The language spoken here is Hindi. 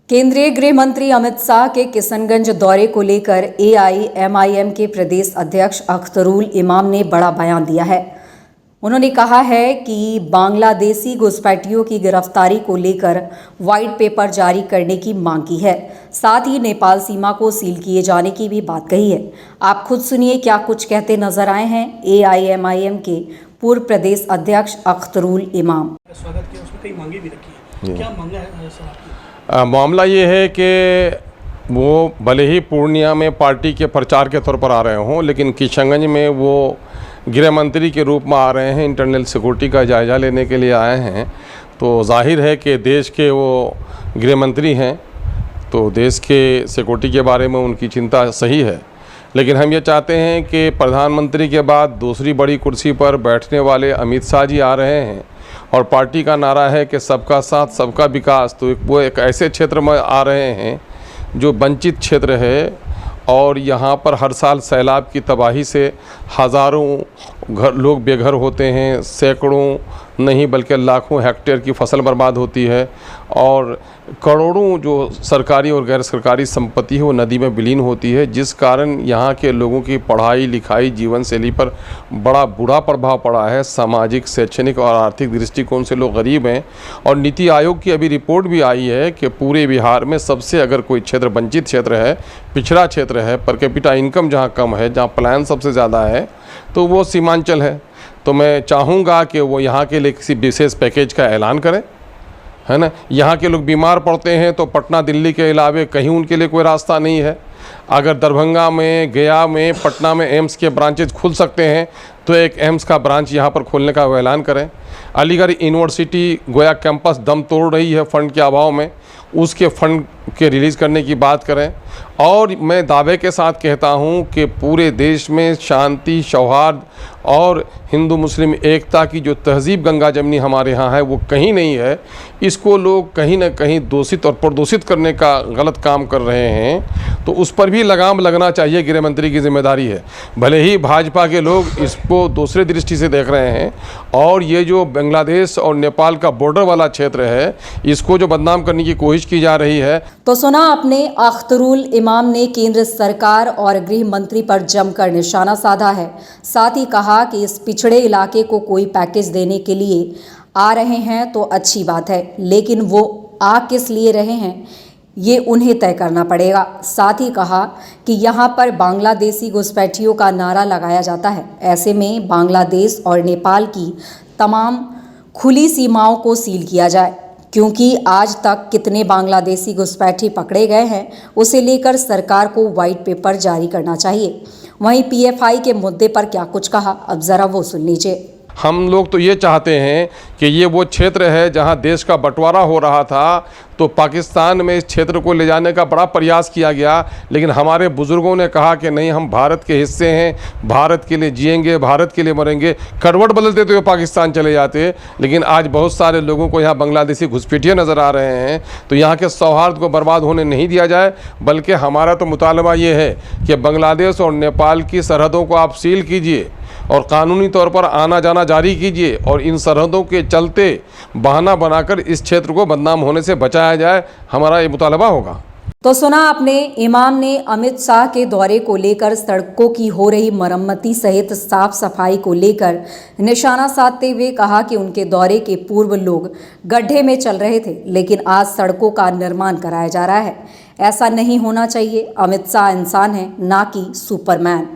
केंद्रीय गृह मंत्री अमित शाह के किशनगंज दौरे को लेकर एआईएमआईएम के प्रदेश अध्यक्ष अख्तरुल इमाम ने बड़ा बयान दिया है। उन्होंने कहा है कि बांग्लादेशी घुसपैठियों की गिरफ्तारी को लेकर व्हाइट पेपर जारी करने की मांग की है। साथ ही नेपाल सीमा को सील किए जाने की भी बात कही है। आप खुद सुनिए क्या कुछ कहते नजर आए हैं एआईएमआईएम के पूर्व प्रदेश अध्यक्ष अख्तरुल इमाम। स्वागत किया, उसमें कई मांगे भी रखी है। क्या मांगा है सर आपकी? मामला ये है कि वो भले ही पूर्णिया में पार्टी के प्रचार के तौर पर आ रहे हों, लेकिन किशनगंज में वो गृह मंत्री के रूप में आ रहे हैं, इंटरनल सिक्योरिटी का जायज़ा लेने के लिए आए हैं। तो जाहिर है कि देश के वो गृह मंत्री हैं, तो देश के सिक्योरिटी के बारे में उनकी चिंता सही है। लेकिन हम ये चाहते हैं कि प्रधानमंत्री के बाद दूसरी बड़ी कुर्सी पर बैठने वाले अमित शाह जी आ रहे हैं और पार्टी का नारा है कि सबका साथ सबका विकास। तो वो एक ऐसे क्षेत्र में आ रहे हैं जो वंचित क्षेत्र है और यहाँ पर हर साल सैलाब की तबाही से हज़ारों लोग बेघर होते हैं, सैकड़ों नहीं बल्कि लाखों हेक्टेयर की फसल बर्बाद होती है और करोड़ों जो सरकारी और गैर सरकारी संपत्ति है वो नदी में विलीन होती है, जिस कारण यहाँ के लोगों की पढ़ाई लिखाई जीवन शैली पर बड़ा बुरा प्रभाव पड़ा है। सामाजिक, शैक्षणिक और आर्थिक दृष्टिकोण से लोग गरीब हैं और नीति आयोग की अभी रिपोर्ट भी आई है कि पूरे बिहार में सबसे अगर कोई क्षेत्र वंचित क्षेत्र है, पिछड़ा क्षेत्र है, पर कैपिटा इनकम जहाँ कम है, जहाँ पलायन सबसे ज़्यादा है, तो वो सीमांचल है। तो मैं चाहूँगा कि वो यहाँ के लिए किसी विशेष पैकेज का ऐलान करें, है ना। यहाँ के लोग बीमार पड़ते हैं तो पटना दिल्ली के अलावे कहीं उनके लिए कोई रास्ता नहीं है। अगर दरभंगा में, गया में, पटना में एम्स के ब्रांचेज खुल सकते हैं तो एक एम्स का ब्रांच यहाँ पर खोलने का वो ऐलान करें। अलीगढ़ यूनिवर्सिटी गोया कैंपस दम तोड़ रही है फंड के अभाव में, उसके फंड के रिलीज़ करने की बात करें। और मैं दावे के साथ कहता हूं कि पूरे देश में शांति, सौहार्द और हिंदू मुस्लिम एकता की जो तहज़ीब गंगा जमनी हमारे यहाँ है वो कहीं नहीं है। इसको लोग कहीं ना कहीं दूषित और प्रदूषित करने का गलत काम कर रहे हैं, तो उस पर भी लगाम लगना चाहिए। गृह मंत्री की जिम्मेदारी है। भले ही भाजपा के लोग इसको दूसरे दृष्टि से देख रहे हैं और ये जो बांग्लादेश और नेपाल का बॉर्डर वाला क्षेत्र है इसको जो बदनाम करने की कोशिश की जा रही है। तो सुना आपने, अख्तरुल इमाम ने केंद्र सरकार और गृह मंत्री पर जमकर निशाना साधा है। साथ ही कहा कि इस पिछड़े इलाके को कोई पैकेज देने के लिए आ रहे हैं तो अच्छी बात है, लेकिन वो आ किस लिए रहे हैं ये उन्हें तय करना पड़ेगा। साथ ही कहा कि यहाँ पर बांग्लादेशी घुसपैठियों का नारा लगाया जाता है, ऐसे में बांग्लादेश और नेपाल की तमाम खुली सीमाओं को सील किया जाए, क्योंकि आज तक कितने बांग्लादेशी घुसपैठी पकड़े गए हैं उसे लेकर सरकार को व्हाइट पेपर जारी करना चाहिए। वहीं पीएफआई के मुद्दे पर क्या कुछ कहा, अब ज़रा वो सुन लीजिए। हम लोग तो ये चाहते हैं कि ये वो क्षेत्र है जहां देश का बंटवारा हो रहा था, तो पाकिस्तान में इस क्षेत्र को ले जाने का बड़ा प्रयास किया गया, लेकिन हमारे बुज़ुर्गों ने कहा कि नहीं, हम भारत के हिस्से हैं, भारत के लिए जिएंगे, भारत के लिए मरेंगे। करवट बदलते तो पाकिस्तान चले जाते, लेकिन आज बहुत सारे लोगों को यहाँ बांग्लादेशी घुसपैठिए नज़र आ रहे हैं। तो यहाँ के सौहार्द को बर्बाद होने नहीं दिया जाए, बल्कि हमारा तो मुतालबा ये है कि बांग्लादेश और नेपाल की सरहदों को आप सील कीजिए और कानूनी तौर पर आना जाना जारी कीजिए और इन सरहदों के चलते बहाना बनाकर इस क्षेत्र को बदनाम होने से बचाया जाए, हमारा ये मुतालबा होगा। तो सुना आपने, इमाम ने अमित शाह के दौरे को लेकर सड़कों की हो रही मरम्मती सहित साफ सफाई को लेकर निशाना साधते हुए कहा कि उनके दौरे के पूर्व लोग गड्ढे में चल रहे थे, लेकिन आज सड़कों का निर्माण कराया जा रहा है। ऐसा नहीं होना चाहिए। अमित शाह इंसान है, ना कि सुपरमैन।